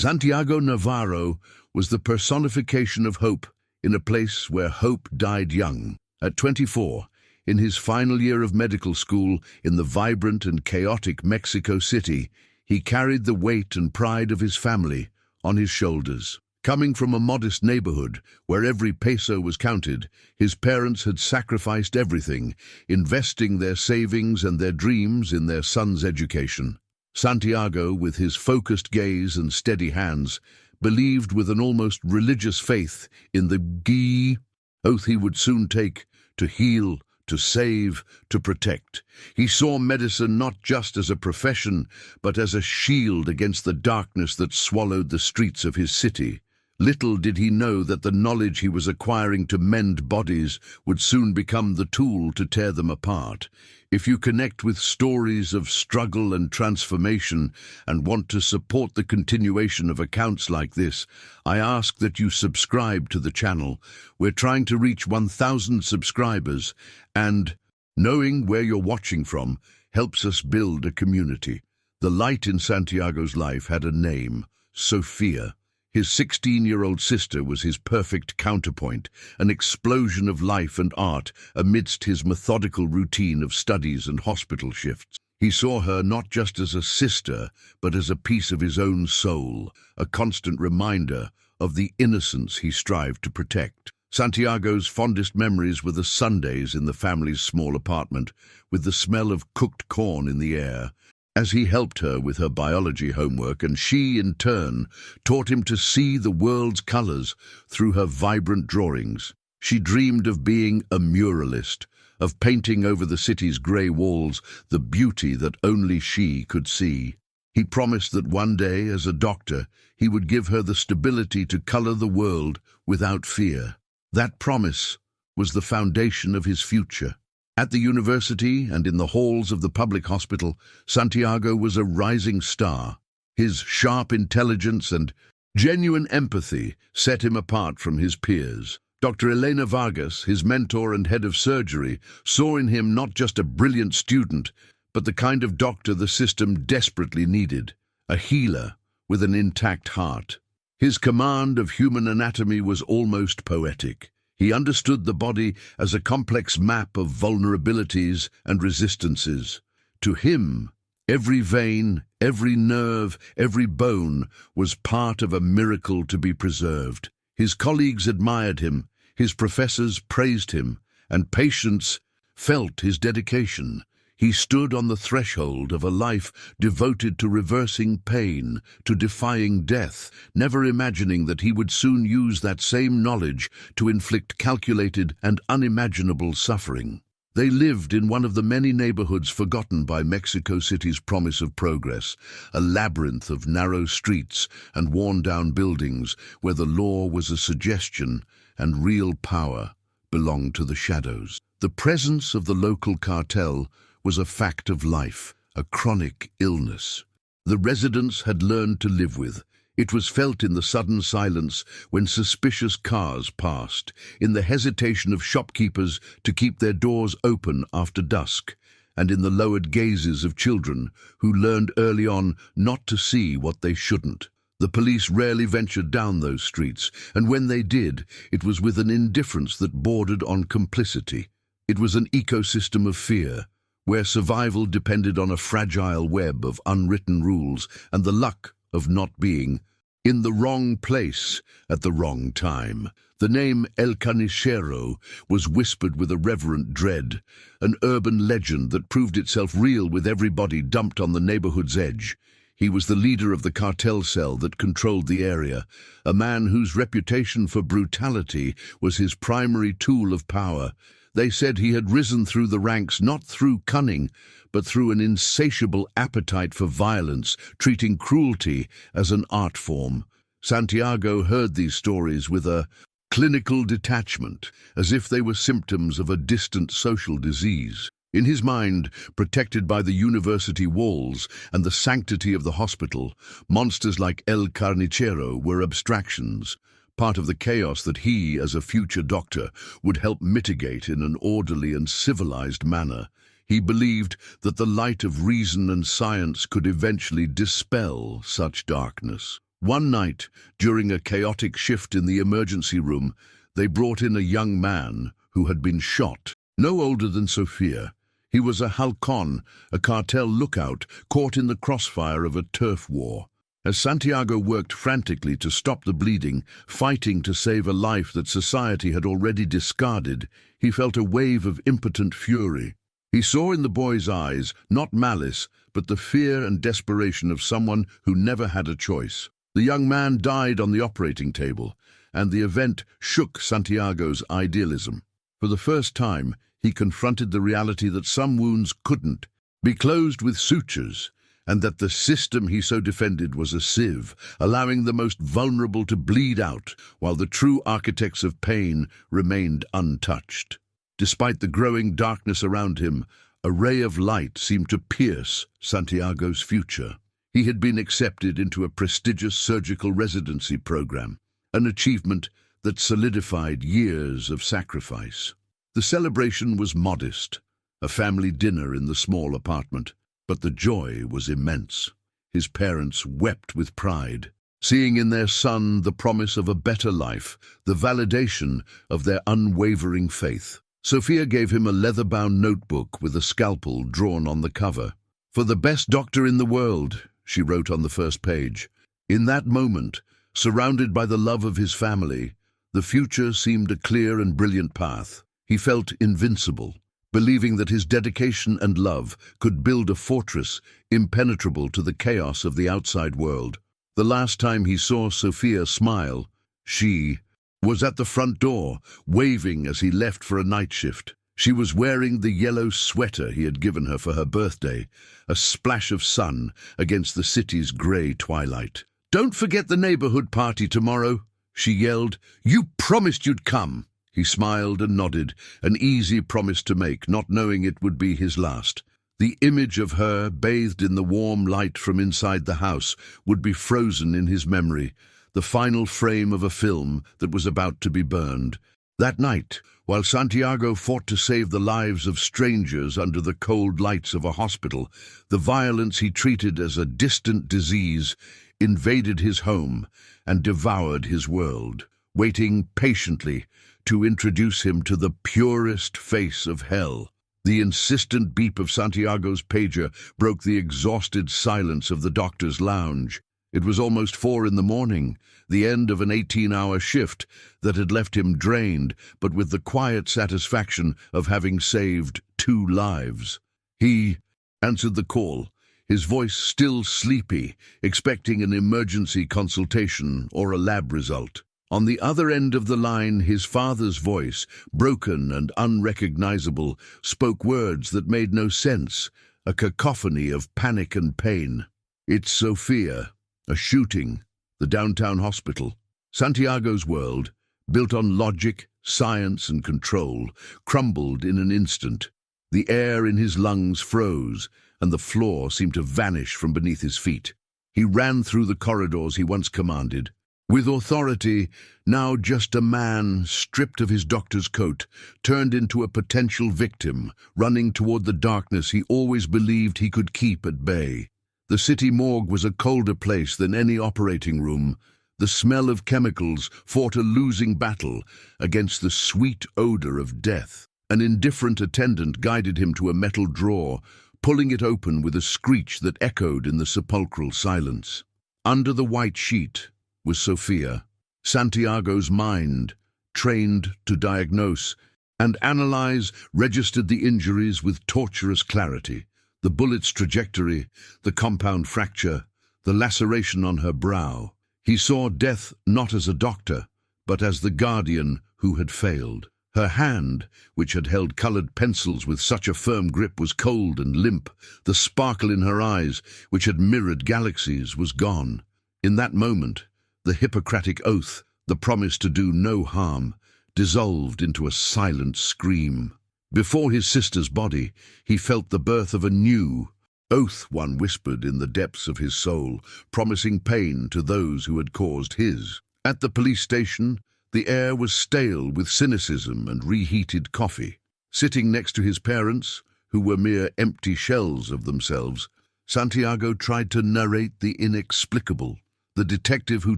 Santiago Navarro was the personification of hope in a place where hope died young. At 24, in his final year of medical school in the vibrant and chaotic Mexico City, he carried the weight and pride of his family on his shoulders. Coming from a modest neighborhood where every peso was counted, his parents had sacrificed everything, investing their savings and their dreams in their son's education. Santiago, with his focused gaze and steady hands, believed with an almost religious faith in the oath he would soon take to heal, to save, to protect. He saw medicine not just as a profession, but as a shield against the darkness that swallowed the streets of his city. Little did he know that the knowledge he was acquiring to mend bodies would soon become the tool to tear them apart. If you connect with stories of struggle and transformation and want to support the continuation of accounts like this, I ask that you subscribe to the channel. We're trying to reach 1,000 subscribers, and knowing where you're watching from helps us build a community. The light in Santiago's life had a name: Sofia. His 16-year-old sister was his perfect counterpoint, an explosion of life and art amidst his methodical routine of studies and hospital shifts. He saw her not just as a sister, but as a piece of his own soul, a constant reminder of the innocence he strived to protect. Santiago's fondest memories were the Sundays in the family's small apartment, with the smell of cooked corn in the air, as he helped her with her biology homework, and she, in turn, taught him to see the world's colors through her vibrant drawings. She dreamed of being a muralist, of painting over the city's grey walls the beauty that only she could see. He promised that one day, as a doctor, he would give her the stability to color the world without fear. That promise was the foundation of his future. At the university and in the halls of the public hospital, Santiago was a rising star. His sharp intelligence and genuine empathy set him apart from his peers. Dr. Elena Vargas, his mentor and head of surgery, saw in him not just a brilliant student, but the kind of doctor the system desperately needed, a healer with an intact heart. His command of human anatomy was almost poetic. He understood the body as a complex map of vulnerabilities and resistances. To him, every vein, every nerve, every bone was part of a miracle to be preserved. His colleagues admired him, his professors praised him, and patients felt his dedication. He stood on the threshold of a life devoted to reversing pain, to defying death, never imagining that he would soon use that same knowledge to inflict calculated and unimaginable suffering. They lived in one of the many neighborhoods forgotten by Mexico City's promise of progress, a labyrinth of narrow streets and worn-down buildings where the law was a suggestion and real power belonged to the shadows. The presence of the local cartel was a fact of life, a chronic illness. The residents had learned to live with. It was felt in the sudden silence when suspicious cars passed, in the hesitation of shopkeepers to keep their doors open after dusk, and in the lowered gazes of children who learned early on not to see what they shouldn't. The police rarely ventured down those streets, and when they did, it was with an indifference that bordered on complicity. It was an ecosystem of fear, where survival depended on a fragile web of unwritten rules and the luck of not being in the wrong place at the wrong time. The name El Carnicero was whispered with a reverent dread, an urban legend that proved itself real with every body dumped on the neighborhood's edge. He was the leader of the cartel cell that controlled the area, a man whose reputation for brutality was his primary tool of power. They said he had risen through the ranks not through cunning, but through an insatiable appetite for violence, treating cruelty as an art form. Santiago heard these stories with a clinical detachment, as if they were symptoms of a distant social disease. In his mind, protected by the university walls and the sanctity of the hospital, monsters like El Carnicero were abstractions, part of the chaos that he, as a future doctor, would help mitigate in an orderly and civilized manner. He believed that the light of reason and science could eventually dispel such darkness. One night, during a chaotic shift in the emergency room, they brought in a young man who had been shot. No older than Sofia, he was a halcon, a cartel lookout, caught in the crossfire of a turf war. As Santiago worked frantically to stop the bleeding, fighting to save a life that society had already discarded, he felt a wave of impotent fury. He saw in the boy's eyes not malice, but the fear and desperation of someone who never had a choice. The young man died on the operating table, and the event shook Santiago's idealism. For the first time, he confronted the reality that some wounds couldn't be closed with sutures, and that the system he so defended was a sieve, allowing the most vulnerable to bleed out, while the true architects of pain remained untouched. Despite the growing darkness around him, a ray of light seemed to pierce Santiago's future. He had been accepted into a prestigious surgical residency program, an achievement that solidified years of sacrifice. The celebration was modest, a family dinner in the small apartment, but the joy was immense. His parents wept with pride, seeing in their son the promise of a better life, the validation of their unwavering faith. Sofia gave him a leather-bound notebook with a scalpel drawn on the cover. "For the best doctor in the world," she wrote on the first page. In that moment, surrounded by the love of his family, the future seemed a clear and brilliant path. He felt invincible, believing that his dedication and love could build a fortress impenetrable to the chaos of the outside world. The last time he saw Sofia smile, she was at the front door, waving as he left for a night shift. She was wearing the yellow sweater he had given her for her birthday, a splash of sun against the city's grey twilight. "Don't forget the neighborhood party tomorrow," she yelled. "You promised you'd come." He smiled and nodded, an easy promise to make, not knowing it would be his last. The image of her, bathed in the warm light from inside the house, would be frozen in his memory, the final frame of a film that was about to be burned. That night, while Santiago fought to save the lives of strangers under the cold lights of a hospital, the violence he treated as a distant disease invaded his home and devoured his world, waiting patiently to introduce him to the purest face of hell. The insistent beep of Santiago's pager broke the exhausted silence of the doctor's lounge. It was almost 4 in the morning, the end of an 18-hour shift that had left him drained, but with the quiet satisfaction of having saved 2 lives. He answered the call, his voice still sleepy, expecting an emergency consultation or a lab result. On the other end of the line, his father's voice, broken and unrecognizable, spoke words that made no sense, a cacophony of panic and pain. "It's Sofia. A shooting. The downtown hospital." Santiago's world, built on logic, science, and control, crumbled in an instant. The air in his lungs froze, and the floor seemed to vanish from beneath his feet. He ran through the corridors he once commanded. With authority, now just a man, stripped of his doctor's coat, turned into a potential victim, running toward the darkness he always believed he could keep at bay. The city morgue was a colder place than any operating room. The smell of chemicals fought a losing battle against the sweet odor of death. An indifferent attendant guided him to a metal drawer, pulling it open with a screech that echoed in the sepulchral silence. Under the white sheet was Sofia, Santiago's mind, trained to diagnose and analyze, registered the injuries with torturous clarity. The bullet's trajectory, the compound fracture, the laceration on her brow. He saw death not as a doctor, but as the guardian who had failed. Her hand, which had held colored pencils with such a firm grip, was cold and limp. The sparkle in her eyes, which had mirrored galaxies, was gone. In that moment, the Hippocratic Oath, the promise to do no harm, dissolved into a silent scream. Before his sister's body, he felt the birth of a new oath, one whispered in the depths of his soul, promising pain to those who had caused his. At the police station, the air was stale with cynicism and reheated coffee. Sitting next to his parents, who were mere empty shells of themselves, Santiago tried to narrate the inexplicable. The detective who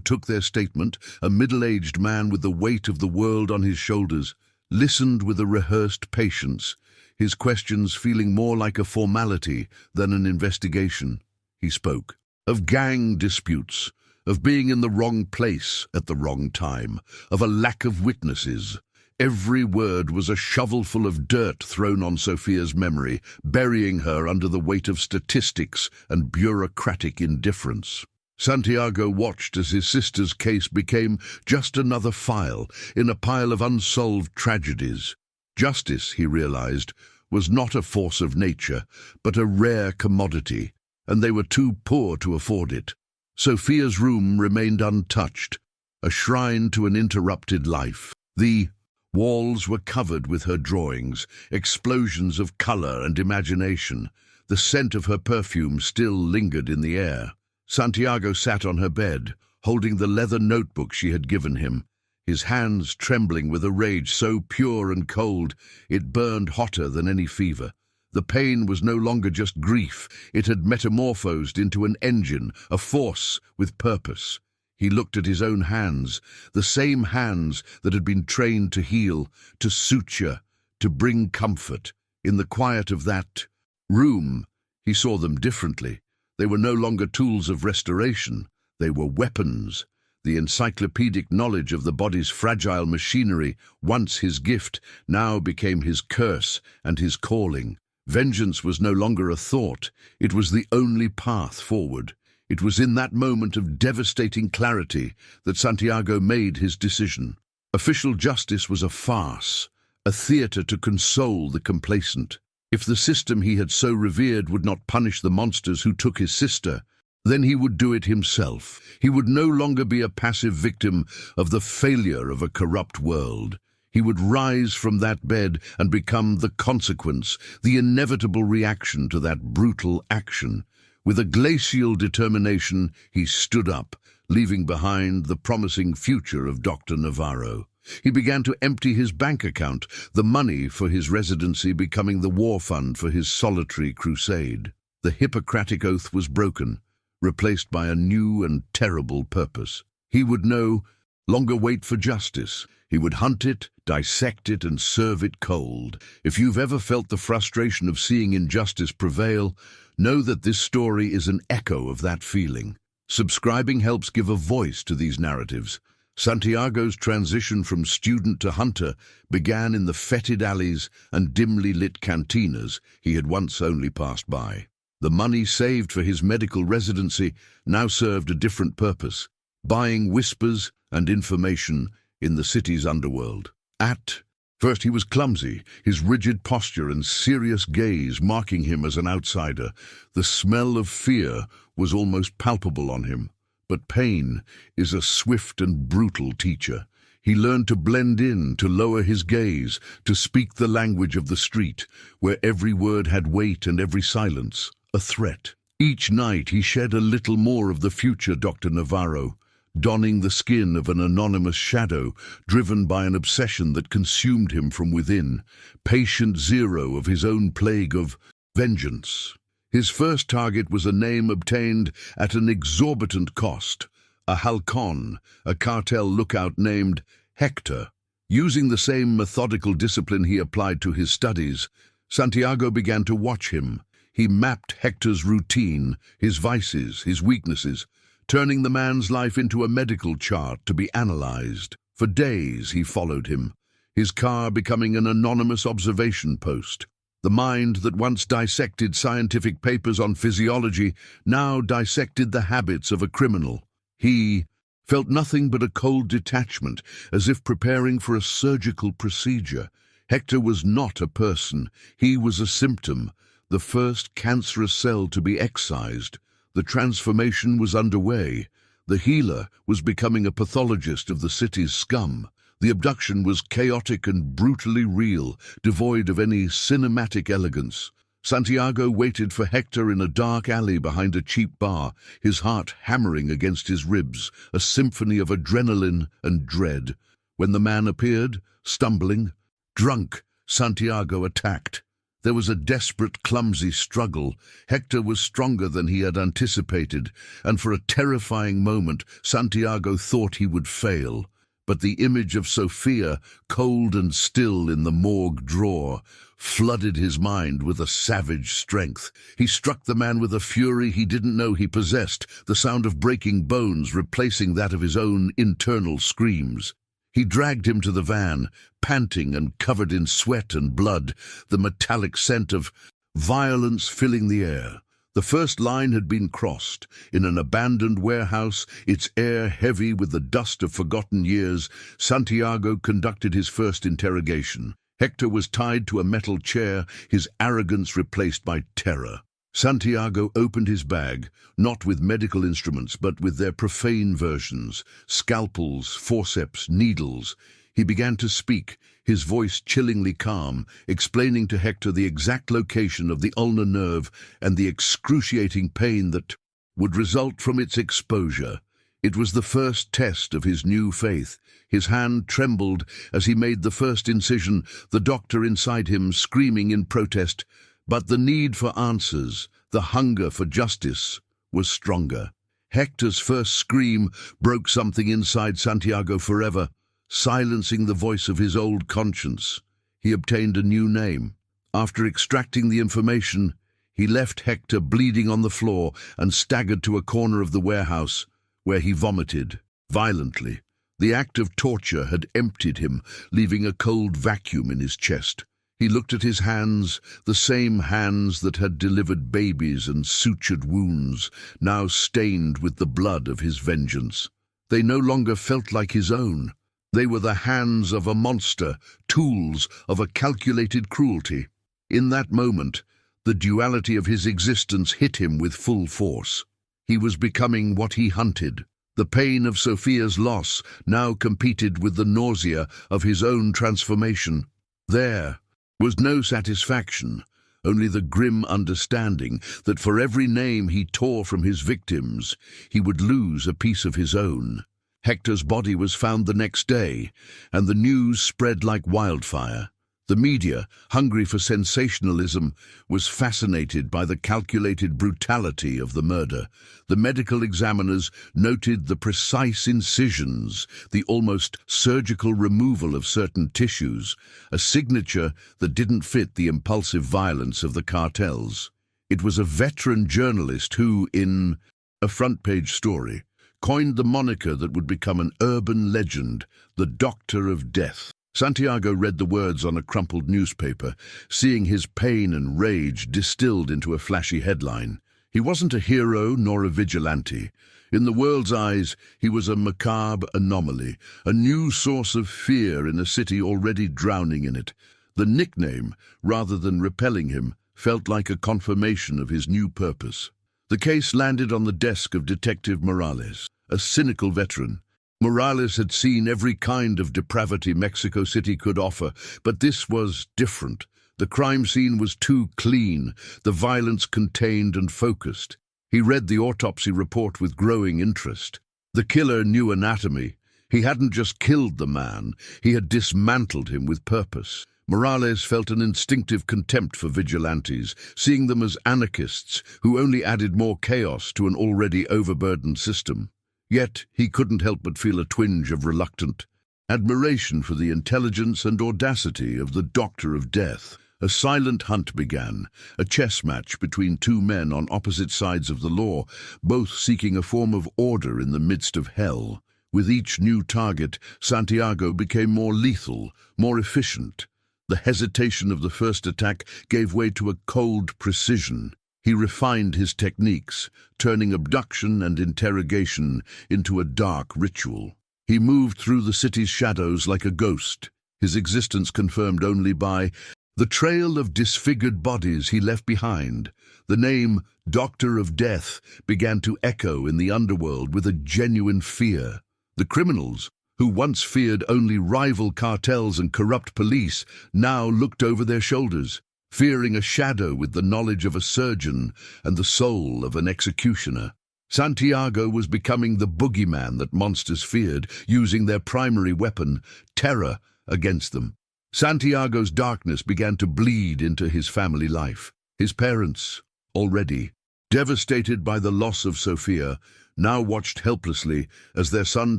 took their statement, a middle-aged man with the weight of the world on his shoulders, listened with a rehearsed patience, his questions feeling more like a formality than an investigation. He spoke of gang disputes, of being in the wrong place at the wrong time, of a lack of witnesses. Every word was a shovelful of dirt thrown on Sofia's memory, burying her under the weight of statistics and bureaucratic indifference. Santiago watched as his sister's case became just another file in a pile of unsolved tragedies. Justice, he realized, was not a force of nature, but a rare commodity, and they were too poor to afford it. Sofia's room remained untouched, a shrine to an interrupted life. The walls were covered with her drawings, explosions of color and imagination. The scent of her perfume still lingered in the air. Santiago sat on her bed, holding the leather notebook she had given him, his hands trembling with a rage so pure and cold it burned hotter than any fever. The pain was no longer just grief, it had metamorphosed into an engine, a force with purpose. He looked at his own hands, the same hands that had been trained to heal, to suture, to bring comfort. In the quiet of that room, he saw them differently. They were no longer tools of restoration, they were weapons. The encyclopedic knowledge of the body's fragile machinery, once his gift, now became his curse and his calling. Vengeance was no longer a thought, it was the only path forward. It was in that moment of devastating clarity that Santiago made his decision. Official justice was a farce, a theater to console the complacent. If the system he had so revered would not punish the monsters who took his sister, then he would do it himself. He would no longer be a passive victim of the failure of a corrupt world. He would rise from that bed and become the consequence, the inevitable reaction to that brutal action. With a glacial determination, he stood up, leaving behind the promising future of Dr. Navarro. He began to empty his bank account, the money for his residency becoming the war fund for his solitary crusade. The Hippocratic Oath was broken, replaced by a new and terrible purpose. He would no longer wait for justice. He would hunt it, dissect it, and serve it cold. If you've ever felt the frustration of seeing injustice prevail, know that this story is an echo of that feeling. Subscribing helps give a voice to these narratives. Santiago's transition from student to hunter began in the fetid alleys and dimly lit cantinas he had once only passed by. The money saved for his medical residency now served a different purpose, buying whispers and information in the city's underworld. At first he was clumsy, his rigid posture and serious gaze marking him as an outsider. The smell of fear was almost palpable on him. But pain is a swift and brutal teacher. He learned to blend in, to lower his gaze, to speak the language of the street, where every word had weight and every silence a threat. Each night he shed a little more of the future Dr. Navarro, donning the skin of an anonymous shadow, driven by an obsession that consumed him from within, patient zero of his own plague of vengeance. His first target was a name obtained at an exorbitant cost, a halcon, a cartel lookout named Hector. Using the same methodical discipline he applied to his studies, Santiago began to watch him. He mapped Hector's routine, his vices, his weaknesses, turning the man's life into a medical chart to be analyzed. For days he followed him, his car becoming an anonymous observation post. The mind that once dissected scientific papers on physiology now dissected the habits of a criminal. He felt nothing but a cold detachment, as if preparing for a surgical procedure. Hector was not a person, he was a symptom, the first cancerous cell to be excised. The transformation was underway. The healer was becoming a pathologist of the city's scum. The abduction was chaotic and brutally real, devoid of any cinematic elegance. Santiago waited for Hector in a dark alley behind a cheap bar, his heart hammering against his ribs, a symphony of adrenaline and dread. When the man appeared, stumbling, drunk, Santiago attacked. There was a desperate, clumsy struggle. Hector was stronger than he had anticipated, and for a terrifying moment, Santiago thought he would fail. But the image of Sofia, cold and still in the morgue drawer, flooded his mind with a savage strength. He struck the man with a fury he didn't know he possessed, the sound of breaking bones replacing that of his own internal screams. He dragged him to the van, panting and covered in sweat and blood, the metallic scent of violence filling the air. The first line had been crossed. In an abandoned warehouse, its air heavy with the dust of forgotten years, Santiago conducted his first interrogation. Hector was tied to a metal chair, his arrogance replaced by terror. Santiago opened his bag, not with medical instruments, but with their profane versions, scalpels, forceps, needles. He began to speak, his voice chillingly calm, explaining to Hector the exact location of the ulnar nerve and the excruciating pain that would result from its exposure. It was the first test of his new faith. His hand trembled as he made the first incision, the doctor inside him screaming in protest. But the need for answers, the hunger for justice, was stronger. Hector's first scream broke something inside Santiago forever, silencing the voice of his old conscience. He obtained a new name. After extracting the information, he left Hector bleeding on the floor and staggered to a corner of the warehouse, where he vomited violently. The act of torture had emptied him, leaving a cold vacuum in his chest. He looked at his hands, the same hands that had delivered babies and sutured wounds, now stained with the blood of his vengeance. They no longer felt like his own. They were the hands of a monster, tools of a calculated cruelty. In that moment, the duality of his existence hit him with full force. He was becoming what he hunted. The pain of Sofia's loss now competed with the nausea of his own transformation. There was no satisfaction, only the grim understanding that for every name he tore from his victims, he would lose a piece of his own. Hector's body was found the next day, and the news spread like wildfire. The media, hungry for sensationalism, was fascinated by the calculated brutality of the murder. The medical examiners noted the precise incisions, the almost surgical removal of certain tissues, a signature that didn't fit the impulsive violence of the cartels. It was a veteran journalist who, in a front-page story, coined the moniker that would become an urban legend, the Doctor of Death. Santiago read the words on a crumpled newspaper, seeing his pain and rage distilled into a flashy headline. He wasn't a hero nor a vigilante. In the world's eyes, he was a macabre anomaly, a new source of fear in a city already drowning in it. The nickname, rather than repelling him, felt like a confirmation of his new purpose. The case landed on the desk of Detective Morales, a cynical veteran. Morales had seen every kind of depravity Mexico City could offer, but this was different. The crime scene was too clean, the violence contained and focused. He read the autopsy report with growing interest. The killer knew anatomy. He hadn't just killed the man, he had dismantled him with purpose. Morales felt an instinctive contempt for vigilantes, seeing them as anarchists who only added more chaos to an already overburdened system. Yet he couldn't help but feel a twinge of reluctant admiration for the intelligence and audacity of the Doctor of Death. A silent hunt began, a chess match between two men on opposite sides of the law, both seeking a form of order in the midst of hell. With each new target, Santiago became more lethal, more efficient. The hesitation of the first attack gave way to a cold precision. He refined his techniques, turning abduction and interrogation into a dark ritual. He moved through the city's shadows like a ghost, his existence confirmed only by the trail of disfigured bodies he left behind. The name Doctor of Death began to echo in the underworld with a genuine fear. The criminals, who once feared only rival cartels and corrupt police, now looked over their shoulders, fearing a shadow with the knowledge of a surgeon and the soul of an executioner. Santiago was becoming the boogeyman that monsters feared, using their primary weapon, terror, against them. Santiago's darkness began to bleed into his family life. His parents, already devastated by the loss of Sofia, now watched helplessly as their son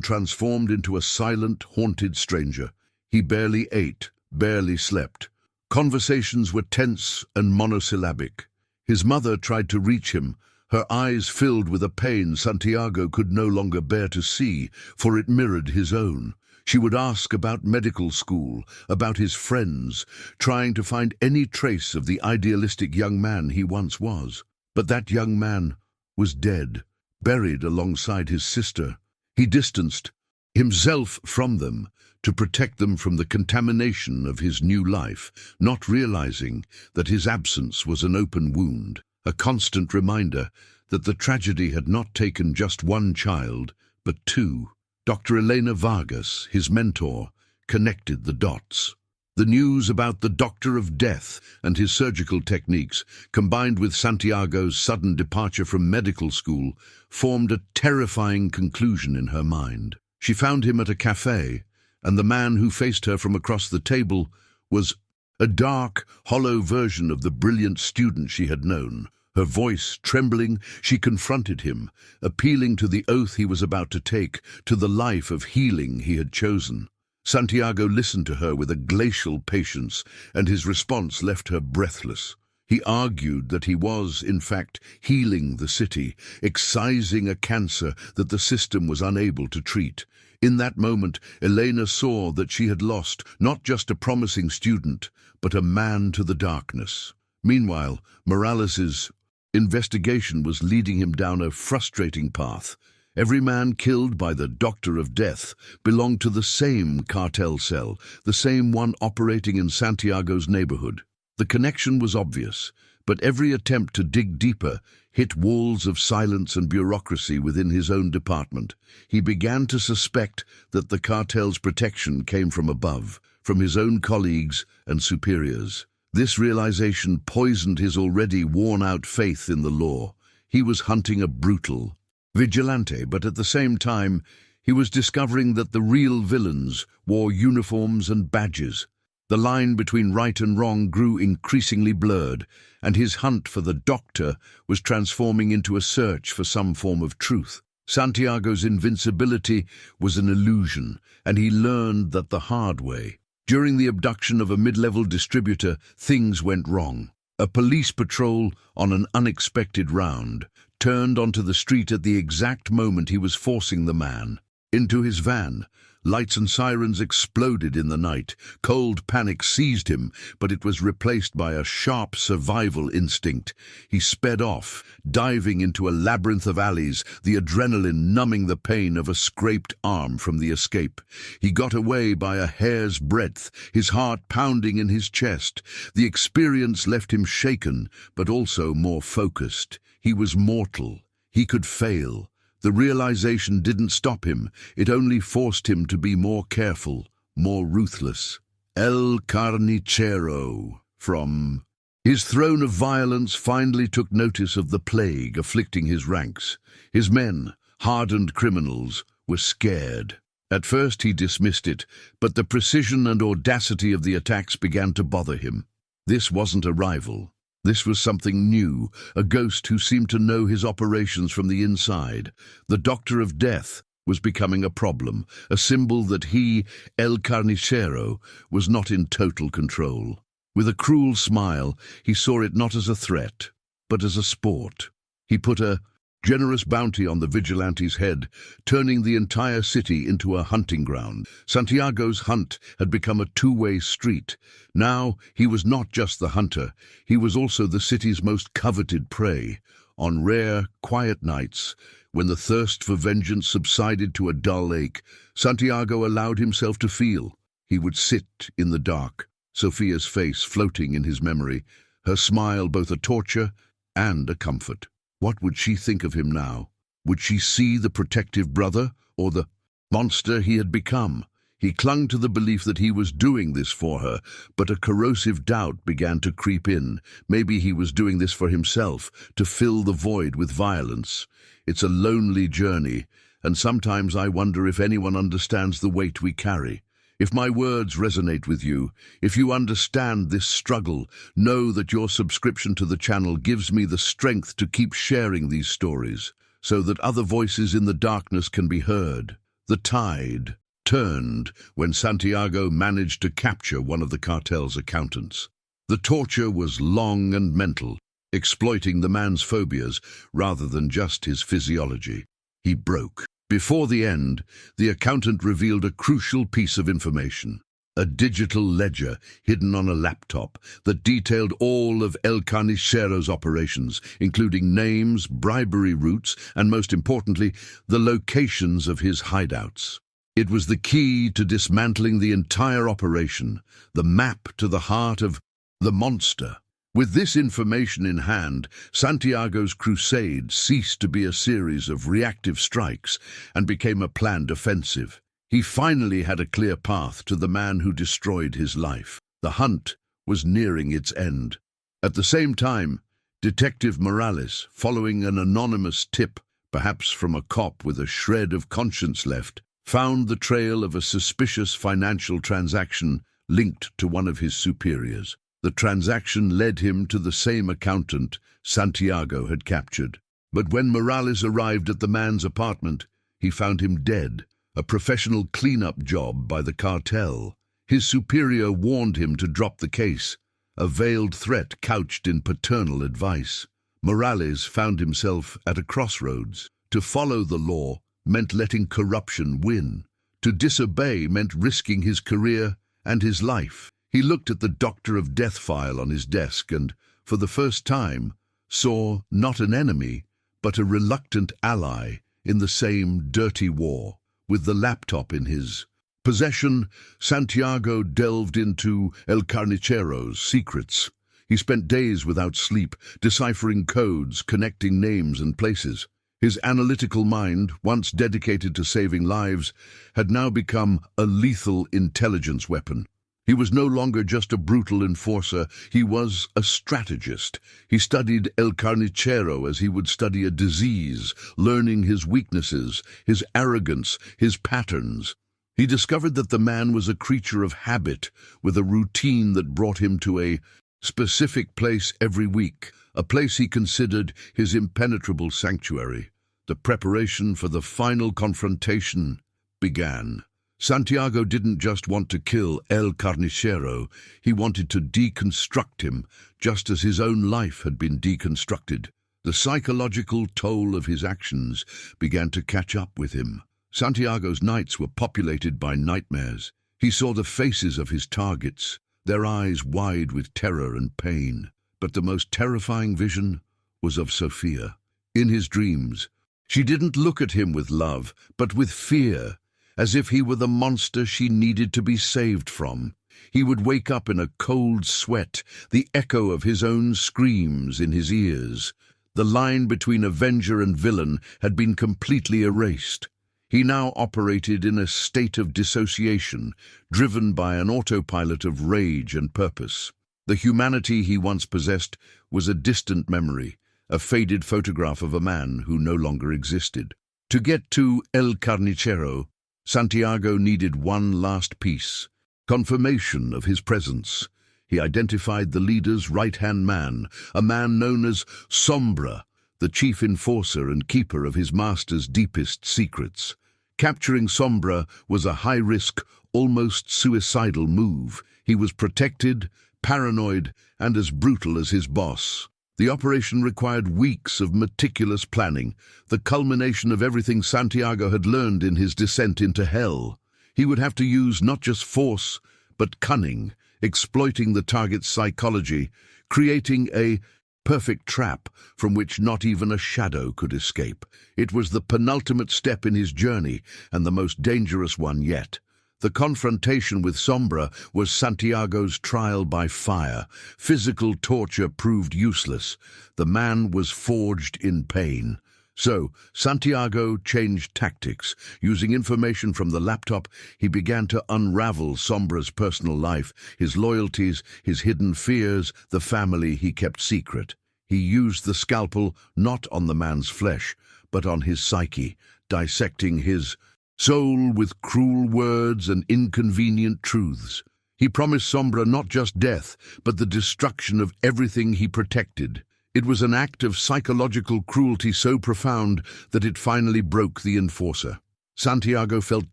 transformed into a silent, haunted stranger. He barely ate, barely slept. Conversations were tense and monosyllabic. His mother tried to reach him, her eyes filled with a pain Santiago could no longer bear to see, for it mirrored his own. She would ask about medical school, about his friends, trying to find any trace of the idealistic young man he once was. But that young man was dead, buried alongside his sister. He distanced himself from them to protect them from the contamination of his new life, not realizing that his absence was an open wound, a constant reminder that the tragedy had not taken just one child, but two. Dr. Elena Vargas, his mentor, connected the dots. The news about the Doctor of Death and his surgical techniques, combined with Santiago's sudden departure from medical school, formed a terrifying conclusion in her mind. She found him at a cafe, and the man who faced her from across the table was a dark, hollow version of the brilliant student she had known. Her voice trembling, she confronted him, appealing to the oath he was about to take, to the life of healing he had chosen. Santiago listened to her with a glacial patience, and his response left her breathless. He argued that he was, in fact, healing the city, excising a cancer that the system was unable to treat. In that moment, Elena saw that she had lost not just a promising student, but a man to the darkness. Meanwhile, Morales's investigation was leading him down a frustrating path. Every man killed by the Doctor of Death belonged to the same cartel cell, the same one operating in Santiago's neighborhood. The connection was obvious, but every attempt to dig deeper hit walls of silence and bureaucracy within his own department. He began to suspect that the cartel's protection came from above, from his own colleagues and superiors. This realization poisoned his already worn-out faith in the law. He was hunting a brutal vigilante, but at the same time, he was discovering that the real villains wore uniforms and badges. The line between right and wrong grew increasingly blurred, and his hunt for the Doctor was transforming into a search for some form of truth. Santiago's invincibility was an illusion, and he learned that the hard way. During the abduction of a mid-level distributor, things went wrong. A police patrol, on an unexpected round, turned onto the street at the exact moment he was forcing the man into his van. Lights and sirens exploded in the night. Cold panic seized him, but it was replaced by a sharp survival instinct. He sped off, diving into a labyrinth of alleys, the adrenaline numbing the pain of a scraped arm from the escape. He got away by a hair's breadth, his heart pounding in his chest. The experience left him shaken, but also more focused. He was mortal. He could fail. The realization didn't stop him, it only forced him to be more careful, more ruthless. El Carnicero, from his throne of violence, finally took notice of the plague afflicting his ranks. His men, hardened criminals, were scared. At first he dismissed it, but the precision and audacity of the attacks began to bother him. This wasn't a rival. This was something new, a ghost who seemed to know his operations from the inside. The Doctor of Death was becoming a problem, a symbol that he, El Carnicero, was not in total control. With a cruel smile, he saw it not as a threat, but as a sport. He put a generous bounty on the vigilante's head, turning the entire city into a hunting ground. Santiago's hunt had become a two-way street. Now he was not just the hunter, he was also the city's most coveted prey. On rare, quiet nights, when the thirst for vengeance subsided to a dull ache, Santiago allowed himself to feel. He would sit in the dark, Sofia's face floating in his memory, her smile both a torture and a comfort. What would she think of him now? Would she see the protective brother or the monster he had become? He clung to the belief that he was doing this for her, but a corrosive doubt began to creep in. Maybe he was doing this for himself, to fill the void with violence. It's a lonely journey, and sometimes I wonder if anyone understands the weight we carry. If my words resonate with you, if you understand this struggle, know that your subscription to the channel gives me the strength to keep sharing these stories, so that other voices in the darkness can be heard. The tide turned when Santiago managed to capture one of the cartel's accountants. The torture was long and mental, exploiting the man's phobias rather than just his physiology. He broke. Before the end, the accountant revealed a crucial piece of information, a digital ledger hidden on a laptop that detailed all of El Carnicero's operations, including names, bribery routes, and most importantly, the locations of his hideouts. It was the key to dismantling the entire operation, the map to the heart of the monster. With this information in hand, Santiago's crusade ceased to be a series of reactive strikes and became a planned offensive. He finally had a clear path to the man who destroyed his life. The hunt was nearing its end. At the same time, Detective Morales, following an anonymous tip, perhaps from a cop with a shred of conscience left, found the trail of a suspicious financial transaction linked to one of his superiors. The transaction led him to the same accountant Santiago had captured. But when Morales arrived at the man's apartment, he found him dead, a professional cleanup job by the cartel. His superior warned him to drop the case, a veiled threat couched in paternal advice. Morales found himself at a crossroads. To follow the law meant letting corruption win. To disobey meant risking his career and his life. He looked at the Doctor of Death file on his desk and, for the first time, saw not an enemy, but a reluctant ally in the same dirty war. With the laptop in his possession, Santiago delved into El Carnicero's secrets. He spent days without sleep, deciphering codes, connecting names and places. His analytical mind, once dedicated to saving lives, had now become a lethal intelligence weapon. He was no longer just a brutal enforcer, he was a strategist. He studied El Carnicero as he would study a disease, learning his weaknesses, his arrogance, his patterns. He discovered that the man was a creature of habit, with a routine that brought him to a specific place every week, a place he considered his impenetrable sanctuary. The preparation for the final confrontation began. Santiago didn't just want to kill El Carnicero, he wanted to deconstruct him, just as his own life had been deconstructed. The psychological toll of his actions began to catch up with him. Santiago's nights were populated by nightmares. He saw the faces of his targets, their eyes wide with terror and pain. But the most terrifying vision was of Sofia. In his dreams, she didn't look at him with love, but with fear, as if he were the monster she needed to be saved from. He would wake up in a cold sweat, the echo of his own screams in his ears. The line between avenger and villain had been completely erased. He now operated in a state of dissociation, driven by an autopilot of rage and purpose. The humanity he once possessed was a distant memory, a faded photograph of a man who no longer existed. To get to El Carnicero, Santiago needed one last piece, confirmation of his presence. He identified the leader's right-hand man, a man known as Sombra, the chief enforcer and keeper of his master's deepest secrets. Capturing Sombra was a high-risk, almost suicidal move. He was protected, paranoid, and as brutal as his boss. The operation required weeks of meticulous planning, the culmination of everything Santiago had learned in his descent into hell. He would have to use not just force, but cunning, exploiting the target's psychology, creating a perfect trap from which not even a shadow could escape. It was the penultimate step in his journey, and the most dangerous one yet. The confrontation with Sombra was Santiago's trial by fire. Physical torture proved useless. The man was forged in pain. So, Santiago changed tactics. Using information from the laptop, he began to unravel Sombra's personal life, his loyalties, his hidden fears, the family he kept secret. He used the scalpel not on the man's flesh, but on his psyche, dissecting his soul with cruel words and inconvenient truths. He promised Sombra not just death, but the destruction of everything he protected. It was an act of psychological cruelty so profound that it finally broke the enforcer. Santiago felt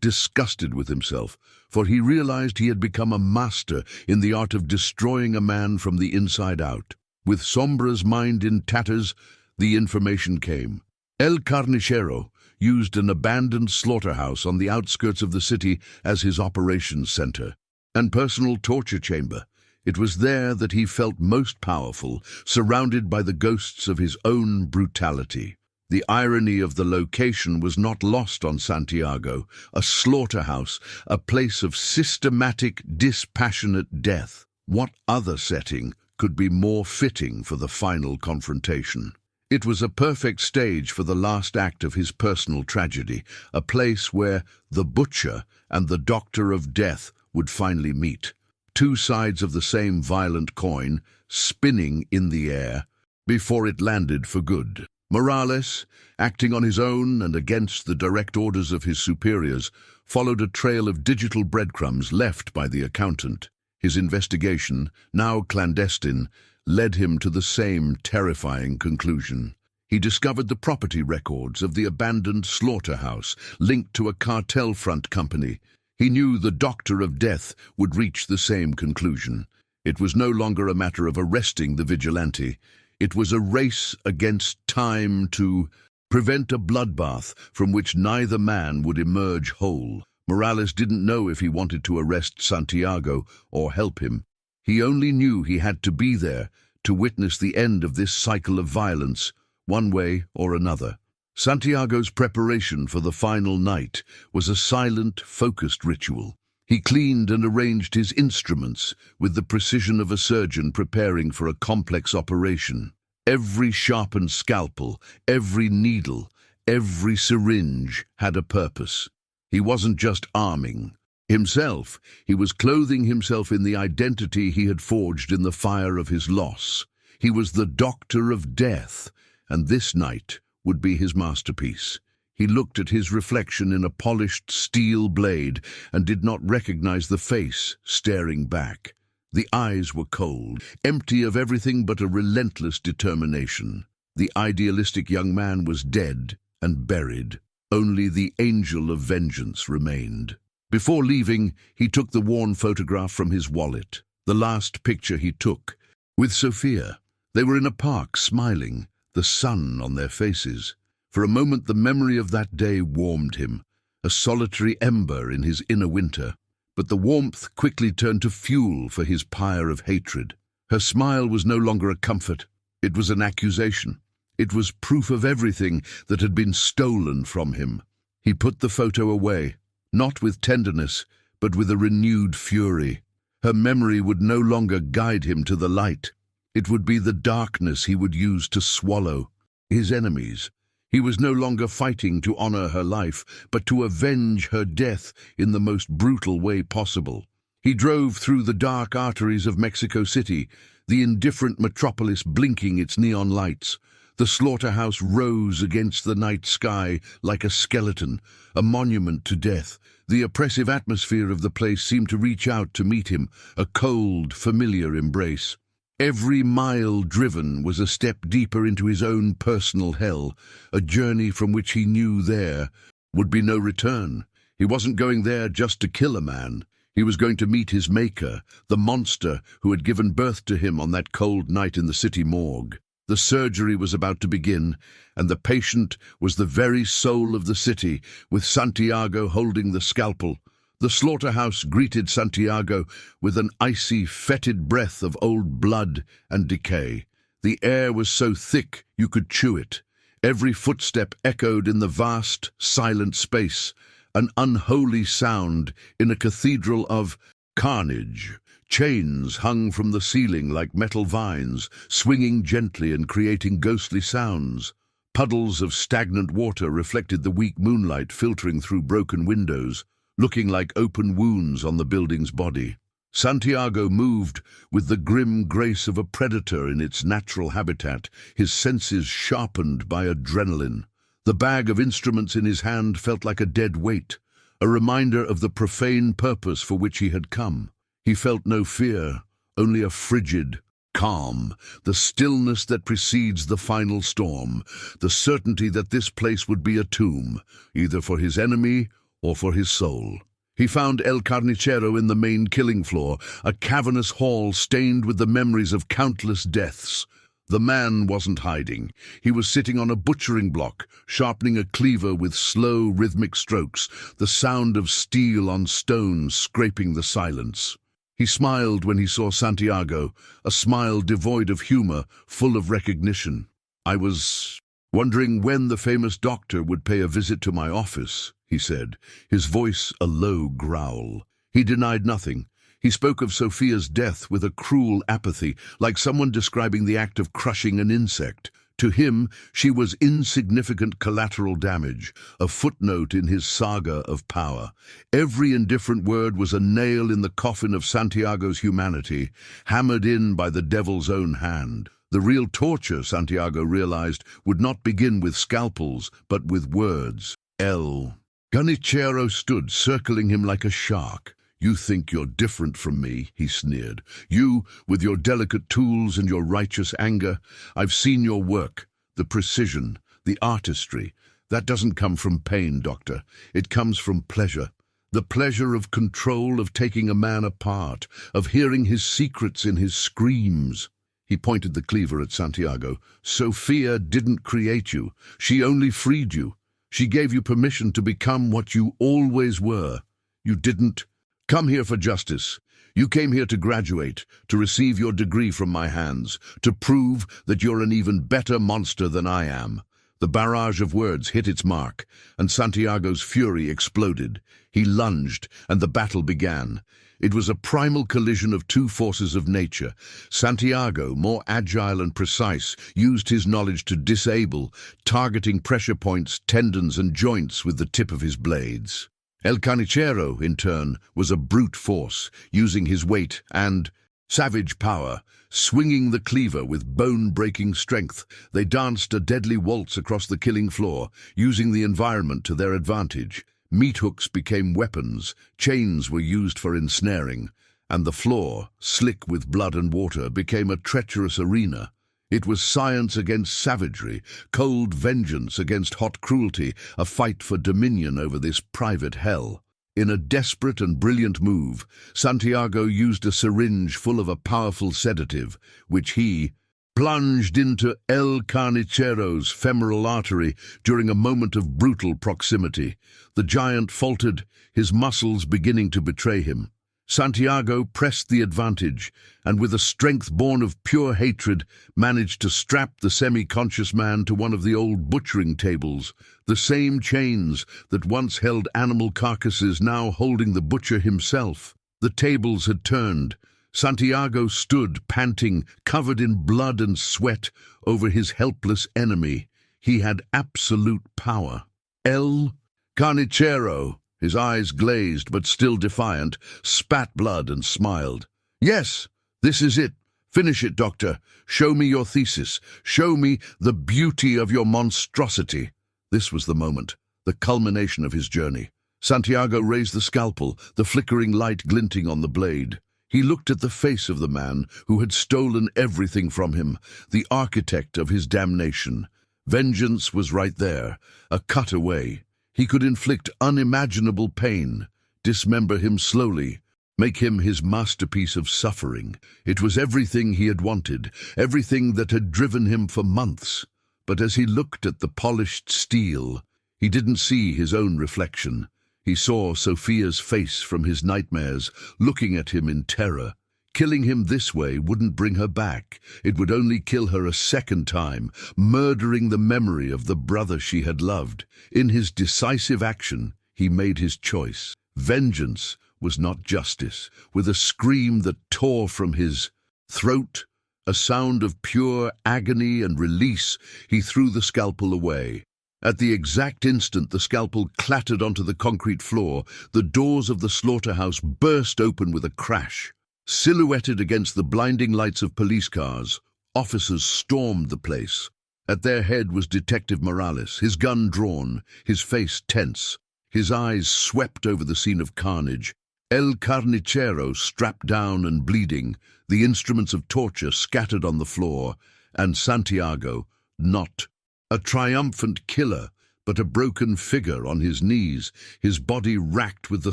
disgusted with himself, for he realized he had become a master in the art of destroying a man from the inside out. With Sombra's mind in tatters, the information came. El Carnicero used an abandoned slaughterhouse on the outskirts of the city as his operations center and personal torture chamber. It was there that he felt most powerful, surrounded by the ghosts of his own brutality. The irony of the location was not lost on Santiago, a slaughterhouse, a place of systematic, dispassionate death. What other setting could be more fitting for the final confrontation? It was a perfect stage for the last act of his personal tragedy, a place where the butcher and the doctor of death would finally meet. Two sides of the same violent coin, spinning in the air, before it landed for good. Morales, acting on his own and against the direct orders of his superiors, followed a trail of digital breadcrumbs left by the accountant. His investigation, now clandestine, led him to the same terrifying conclusion. He discovered the property records of the abandoned slaughterhouse linked to a cartel front company. He knew the doctor of death would reach the same conclusion. It was no longer a matter of arresting the vigilante. It was a race against time to prevent a bloodbath from which neither man would emerge whole. Morales didn't know if he wanted to arrest Santiago or help him. He only knew he had to be there to witness the end of this cycle of violence, one way or another. Santiago's preparation for the final night was a silent, focused ritual. He cleaned and arranged his instruments with the precision of a surgeon preparing for a complex operation. Every sharpened scalpel, every needle, every syringe had a purpose. He wasn't just arming himself, he was clothing himself in the identity he had forged in the fire of his loss. He was the doctor of death, and this night would be his masterpiece. He looked at his reflection in a polished steel blade and did not recognize the face staring back. The eyes were cold, empty of everything but a relentless determination. The idealistic young man was dead and buried. Only the angel of vengeance remained. Before leaving, he took the worn photograph from his wallet, the last picture he took, with Sofia. They were in a park, smiling, the sun on their faces. For a moment the memory of that day warmed him, a solitary ember in his inner winter. But the warmth quickly turned to fuel for his pyre of hatred. Her smile was no longer a comfort. It was an accusation. It was proof of everything that had been stolen from him. He put the photo away, not with tenderness, but with a renewed fury. Her memory would no longer guide him to the light. It would be the darkness he would use to swallow his enemies. He was no longer fighting to honor her life, but to avenge her death in the most brutal way possible. He drove through the dark arteries of Mexico City, the indifferent metropolis blinking its neon lights. The slaughterhouse rose against the night sky like a skeleton, a monument to death. The oppressive atmosphere of the place seemed to reach out to meet him, a cold, familiar embrace. Every mile driven was a step deeper into his own personal hell, a journey from which he knew there would be no return. He wasn't going there just to kill a man. He was going to meet his maker, the monster who had given birth to him on that cold night in the city morgue. The surgery was about to begin, and the patient was the very soul of the city, with Santiago holding the scalpel. The slaughterhouse greeted Santiago with an icy, fetid breath of old blood and decay. The air was so thick you could chew it. Every footstep echoed in the vast, silent space, an unholy sound in a cathedral of carnage. Chains hung from the ceiling like metal vines, swinging gently and creating ghostly sounds. Puddles of stagnant water reflected the weak moonlight filtering through broken windows, looking like open wounds on the building's body. Santiago moved with the grim grace of a predator in its natural habitat, his senses sharpened by adrenaline. The bag of instruments in his hand felt like a dead weight, a reminder of the profane purpose for which he had come. He felt no fear, only a frigid calm, the stillness that precedes the final storm, the certainty that this place would be a tomb, either for his enemy or for his soul. He found El Carnicero in the main killing floor, a cavernous hall stained with the memories of countless deaths. The man wasn't hiding. He was sitting on a butchering block, sharpening a cleaver with slow, rhythmic strokes, the sound of steel on stone scraping the silence. He smiled when he saw Santiago, a smile devoid of humor, full of recognition. "I was wondering when the famous doctor would pay a visit to my office," he said, his voice a low growl. He denied nothing. He spoke of Sofia's death with a cruel apathy, like someone describing the act of crushing an insect. To him, she was insignificant collateral damage, a footnote in his saga of power. Every indifferent word was a nail in the coffin of Santiago's humanity, hammered in by the devil's own hand. The real torture, Santiago realized, would not begin with scalpels, but with words. El Carnicero stood, circling him like a shark. "You think you're different from me," he sneered. "You, with your delicate tools and your righteous anger. I've seen your work, the precision, the artistry. That doesn't come from pain, Doctor. It comes from pleasure. The pleasure of control, of taking a man apart, of hearing his secrets in his screams." He pointed the cleaver at Santiago. "Sofia didn't create you. She only freed you. She gave you permission to become what you always were. You didn't come here for justice. You came here to graduate, to receive your degree from my hands, to prove that you're an even better monster than I am." The barrage of words hit its mark, and Santiago's fury exploded. He lunged, and the battle began. It was a primal collision of two forces of nature. Santiago, more agile and precise, used his knowledge to disable, targeting pressure points, tendons, and joints with the tip of his blades. El Carnicero, in turn, was a brute force, using his weight and savage power, swinging the cleaver with bone-breaking strength. They danced a deadly waltz across the killing floor, using the environment to their advantage. Meat hooks became weapons, chains were used for ensnaring, and the floor, slick with blood and water, became a treacherous arena. It was science against savagery, cold vengeance against hot cruelty, a fight for dominion over this private hell. In a desperate and brilliant move, Santiago used a syringe full of a powerful sedative, which he plunged into El Carnicero's femoral artery during a moment of brutal proximity. The giant faltered, his muscles beginning to betray him. Santiago pressed the advantage, and with a strength born of pure hatred, managed to strap the semi-conscious man to one of the old butchering tables, the same chains that once held animal carcasses now holding the butcher himself. The tables had turned. Santiago stood, panting, covered in blood and sweat, over his helpless enemy. He had absolute power. El Carnicero, his eyes glazed but still defiant, spat blood and smiled. "Yes, this is it. Finish it, Doctor. Show me your thesis. Show me the beauty of your monstrosity." This was the moment, the culmination of his journey. Santiago raised the scalpel, the flickering light glinting on the blade. He looked at the face of the man who had stolen everything from him, the architect of his damnation. Vengeance was right there, a cut away. He could inflict unimaginable pain, dismember him slowly, make him his masterpiece of suffering. It was everything he had wanted, everything that had driven him for months. But as he looked at the polished steel, he didn't see his own reflection. He saw Sofia's face from his nightmares, looking at him in terror. Killing him this way wouldn't bring her back. It would only kill her a second time, murdering the memory of the brother she had loved. In his decisive action, he made his choice. Vengeance was not justice. With a scream that tore from his throat, a sound of pure agony and release, he threw the scalpel away. At the exact instant the scalpel clattered onto the concrete floor, the doors of the slaughterhouse burst open with a crash. Silhouetted against the blinding lights of police cars, officers stormed the place. At their head was Detective Morales, his gun drawn, his face tense. His eyes swept over the scene of carnage. El Carnicero strapped down and bleeding, the instruments of torture scattered on the floor, and Santiago, not a triumphant killer, but a broken figure on his knees, his body racked with the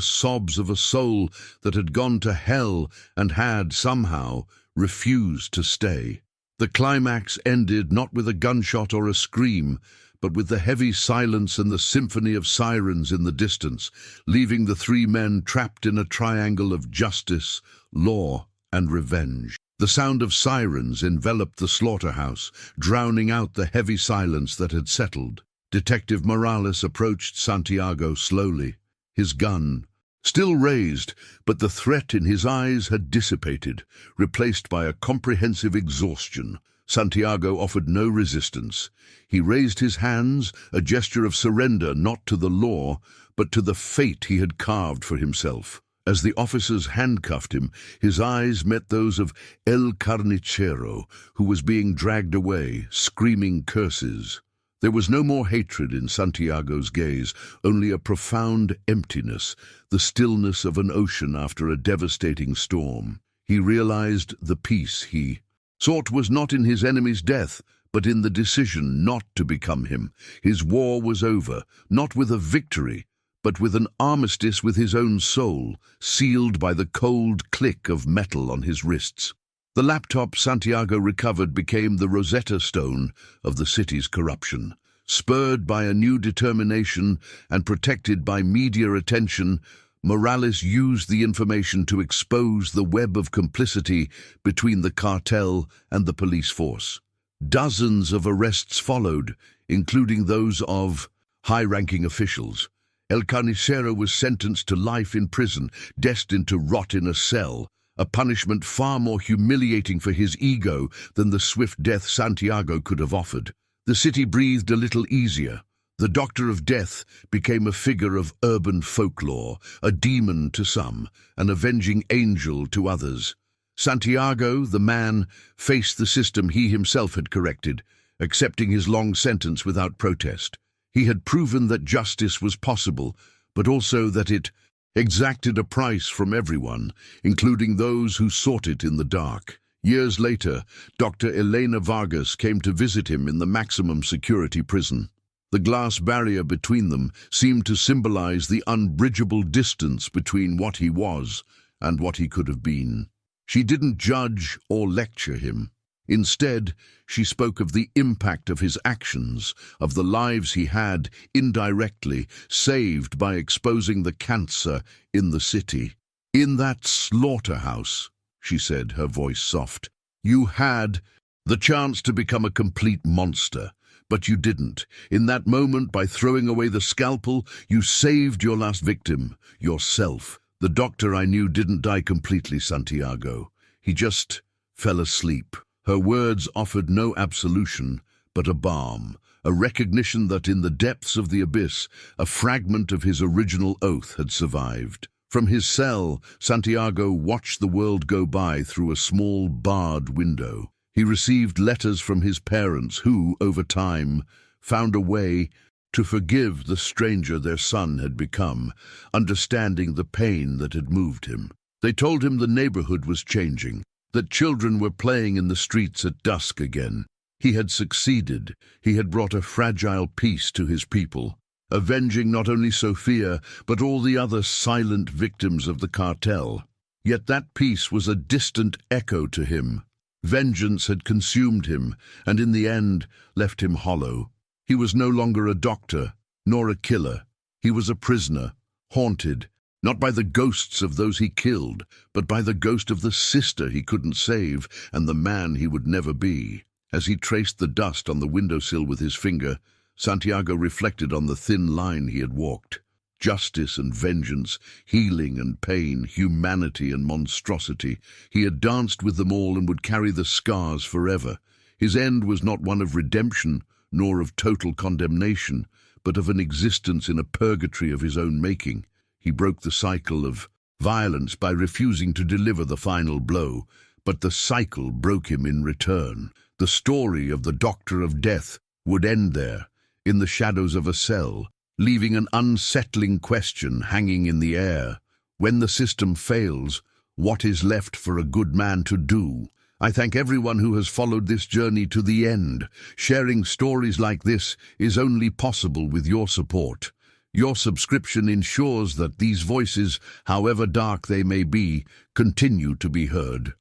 sobs of a soul that had gone to hell and had, somehow, refused to stay. The climax ended not with a gunshot or a scream, but with the heavy silence and the symphony of sirens in the distance, leaving the three men trapped in a triangle of justice, law, and revenge. The sound of sirens enveloped the slaughterhouse, drowning out the heavy silence that had settled. Detective Morales approached Santiago slowly, his gun still raised, but the threat in his eyes had dissipated, replaced by a comprehensive exhaustion. Santiago offered no resistance. He raised his hands, a gesture of surrender not to the law, but to the fate he had carved for himself. As the officers handcuffed him, his eyes met those of El Carnicero, who was being dragged away, screaming curses. There was no more hatred in Santiago's gaze, only a profound emptiness, the stillness of an ocean after a devastating storm. He realized the peace he sought was not in his enemy's death, but in the decision not to become him. His war was over, not with a victory, but with an armistice with his own soul, sealed by the cold click of metal on his wrists. The laptop Santiago recovered became the Rosetta Stone of the city's corruption. Spurred by a new determination and protected by media attention, Morales used the information to expose the web of complicity between the cartel and the police force. Dozens of arrests followed, including those of high-ranking officials. El Carnicero was sentenced to life in prison, destined to rot in a cell, a punishment far more humiliating for his ego than the swift death Santiago could have offered. The city breathed a little easier. The Doctor of Death became a figure of urban folklore, a demon to some, an avenging angel to others. Santiago, the man, faced the system he himself had corrected, accepting his long sentence without protest. He had proven that justice was possible, but also that it exacted a price from everyone, including those who sought it in the dark. Years later, Dr. Elena Vargas came to visit him in the maximum security prison. The glass barrier between them seemed to symbolize the unbridgeable distance between what he was and what he could have been. She didn't judge or lecture him. Instead, she spoke of the impact of his actions, of the lives he had, indirectly, saved by exposing the cancer in the city. "In that slaughterhouse," she said, her voice soft, "you had the chance to become a complete monster, but you didn't. In that moment, by throwing away the scalpel, you saved your last victim, yourself. The doctor I knew didn't die completely, Santiago. He just fell asleep." Her words offered no absolution, but a balm, a recognition that in the depths of the abyss, a fragment of his original oath had survived. From his cell, Santiago watched the world go by through a small barred window. He received letters from his parents who, over time, found a way to forgive the stranger their son had become, understanding the pain that had moved him. They told him the neighborhood was changing, that children were playing in the streets at dusk again. He had succeeded. He had brought a fragile peace to his people, avenging not only Sofia, but all the other silent victims of the cartel. Yet that peace was a distant echo to him. Vengeance had consumed him, and in the end left him hollow. He was no longer a doctor, nor a killer. He was a prisoner, haunted, not by the ghosts of those he killed, but by the ghost of the sister he couldn't save and the man he would never be. As he traced the dust on the windowsill with his finger, Santiago reflected on the thin line he had walked. Justice and vengeance, healing and pain, humanity and monstrosity. He had danced with them all and would carry the scars forever. His end was not one of redemption, nor of total condemnation, but of an existence in a purgatory of his own making. He broke the cycle of violence by refusing to deliver the final blow, but the cycle broke him in return. The story of the Doctor of Death would end there, in the shadows of a cell, leaving an unsettling question hanging in the air. When the system fails, what is left for a good man to do? I thank everyone who has followed this journey to the end. Sharing stories like this is only possible with your support. Your subscription ensures that these voices, however dark they may be, continue to be heard.